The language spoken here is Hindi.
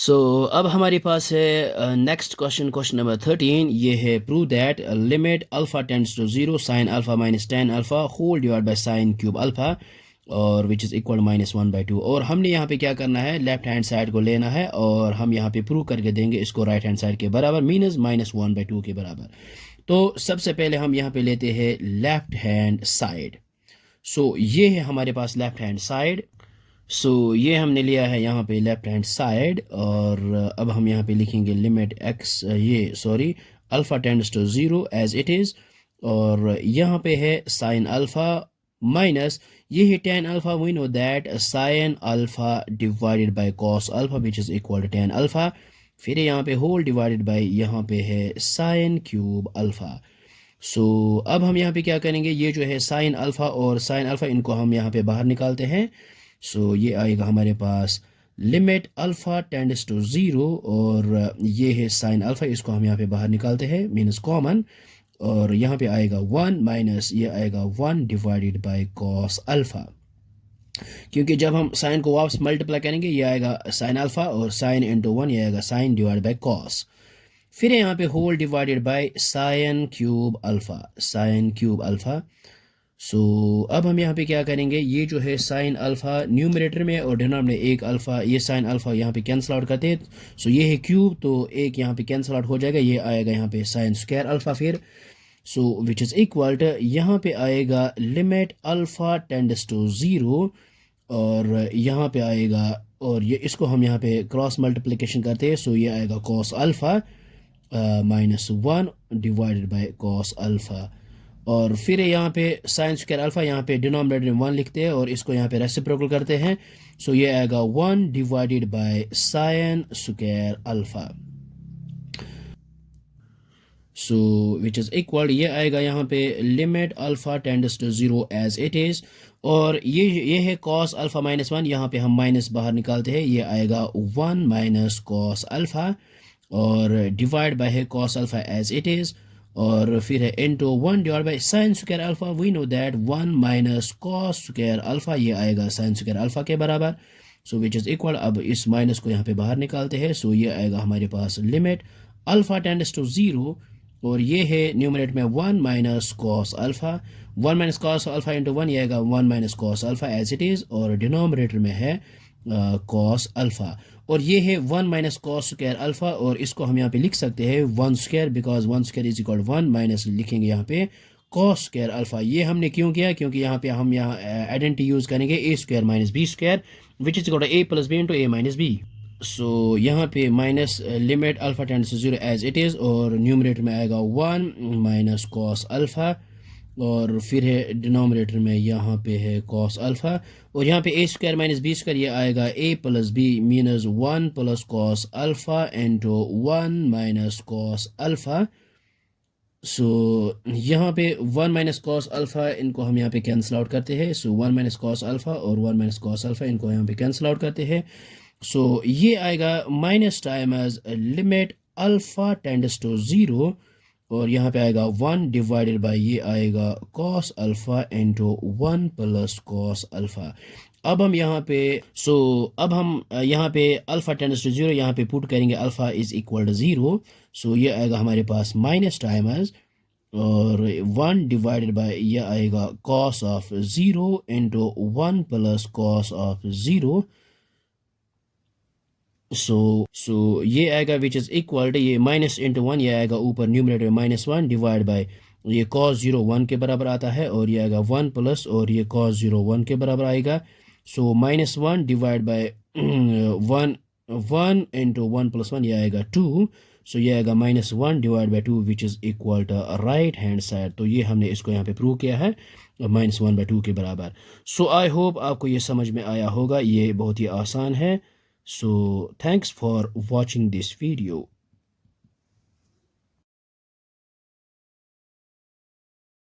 सो अब हमारे पास है नेक्स्ट क्वेश्चन, क्वेश्चन नंबर 13। ये है prove that limit alpha tends to zero sine alpha minus ten alpha whole divide by sine cube alpha और विच इज़ इक्वल -1/2। और हमने यहाँ पे क्या करना है, लेफ्ट हैंड साइड को लेना है और हम यहाँ पे प्रूव करके देंगे इसको राइट हैंड साइड के बराबर, मीनस -1/2 के बराबर। तो सबसे पहले हम यहाँ पे लेते हैं लेफ्ट हैंड साइड। सो ये है हमारे पास लेफ्ट हैंड साइड। सो ये हमने लिया है यहाँ पे लेफ्ट हैंड साइड और अब हम यहाँ पे लिखेंगे limit X, alpha tends to zero as it is. और यहाँ पे है साइन अल्फ़ा माइनस ये है tan alpha. We know that sine alpha divided by cos alpha which is equal to tan alpha. फिर यहाँ पे होल डिवाइडेड बाय यहाँ पे है साइन क्यूब अल्फ़ा। सो अब हम यहाँ पे क्या करेंगे, ये जो है साइन अल्फ़ा और साइन अल्फ़ा इनको हम यहाँ पे बाहर निकालते हैं। सो ये आएगा हमारे पास limit alpha tends to zero और ये है साइन अल्फ़ा, इसको हम यहाँ पे बाहर निकालते हैं मीनस कॉमन। और यहाँ पे आएगा वन माइनस ये आएगा one divided by cos alpha, क्योंकि जब हम साइन को वापस मल्टीप्लाई करेंगे ये आएगा साइन अल्फ़ा और साइन इंटू वन ये आएगा साइन डिवाइड बाय कॉस। फिर यहाँ पे whole divided by sine cube alpha, sine cube alpha. So अब हम यहाँ पे क्या करेंगे, ये जो है साइन अल्फ़ा न्यूमरेटर में और डिनोमिनेटर में एक अल्फ़ा, ये साइन अल्फ़ा यहाँ पे कैंसिल आउट करते हैं। सो ये है क्यूब तो एक यहाँ पे कैंसिल आउट हो जाएगा, ये आएगा यहाँ पे साइन स्क्वायर अल्फ़ा। फिर so which is equal to यहाँ पे आएगा limit alpha tends to zero और यहाँ पे आएगा, और ये इसको हम यहाँ पे क्रॉस मल्टीप्लिकेशन करते हैं। सो ये आएगा cos alpha minus one divided by cos alpha. और फिर यहाँ पे साइन स्क्वायर अल्फ़ा यहाँ पे डिनोमिनेटर में वन लिखते हैं और इसको यहाँ पे रेसिप्रोकल करते हैं। सो ये आएगा one divided by sine square alpha. So which is equal, ये आएगा यहाँ पे limit alpha tends to zero as it is. और ये है कॉस अल्फ़ा माइनस वन, यहाँ पे हम माइनस बाहर निकालते हैं, ये आएगा वन माइनस कॉस अल्फ़ा और डिवाइड बाय है cos alpha as it is. और फिर है into one divide by sine square alpha. We know that one minus cos square alpha ये आएगा साइन स्क्वायर अल्फ़ा के बराबर। सो विच इज़ इक्वल, अब इस माइनस को यहाँ पे बाहर निकालते हैं। सो ये आएगा हमारे पास limit alpha tends to zero और ये है न्यूमरेटर में one minus cos alpha, one minus cos alpha into one ये आएगा one minus cos alpha as it is. और डिनोमिनेटर में है कॉस अल्फ़ा और ये है one minus cos square alpha और इसको हम यहाँ पे लिख सकते हैं one square, because one square is equal one minus लिखेंगे यहाँ पे कॉस स्क्वायर अल्फ़ा। ये हमने क्यों किया, क्योंकि यहाँ पे हम यहाँ आइडेंटिटी यूज़ करेंगे A square minus B square which is equal to A plus B into A minus B. So यहाँ पे minus limit alpha tends to zero as it is और न्यूमरेटर में आएगा वन माइनस कॉस अल्फ़ा और फिर है डिनोमिनेटर में यहाँ पे है कॉस अल्फ़ा और यहाँ पे A square minus B square ये आएगा A plus B minus one plus cos alpha into one minus cos alpha. So यहाँ पे वन माइनस कॉस अल्फ़ा इनको हम यहाँ पे कैंसिल आउट करते हैं। So one minus cos alpha और वन माइनस कॉस अल्फ़ा इनको यहाँ पे कैंसिल आउट करते हैं। सो ये आएगा minus time as limit alpha tends to zero और यहाँ पे आएगा वन डिवाइडेड बाय ये आएगा cos alpha into one plus cos alpha. अब हम यहाँ पे अब हम यहाँ पे अल्फ़ा टेंड्स टू ज़ीरो यहाँ पे पुट करेंगे alpha is equal to zero. So ये आएगा हमारे पास माइनस टाइमर्स और वन डिवाइडेड बाय ये आएगा cos of zero into one plus cos of zero. So ये आएगा विच इज़ इक्वल टू ये माइनस इंटू वन ये आएगा ऊपर numerator minus one divide by ये कॉस ज़ीरो वन के बराबर आता है और ये आएगा वन प्लस और ये कॉस ज़ीरो वन के बराबर आएगा। So minus one divide by one, one into one plus one ये आएगा टू। सो ये आएगा minus one divide by two which is equal to right hand side. तो ये हमने इसको यहाँ पे प्रूव किया है माइनस वन बाई टू के बराबर। सो आई होप आपको ये समझ में आया होगा, ये बहुत ही आसान है। So thanks for watching this video.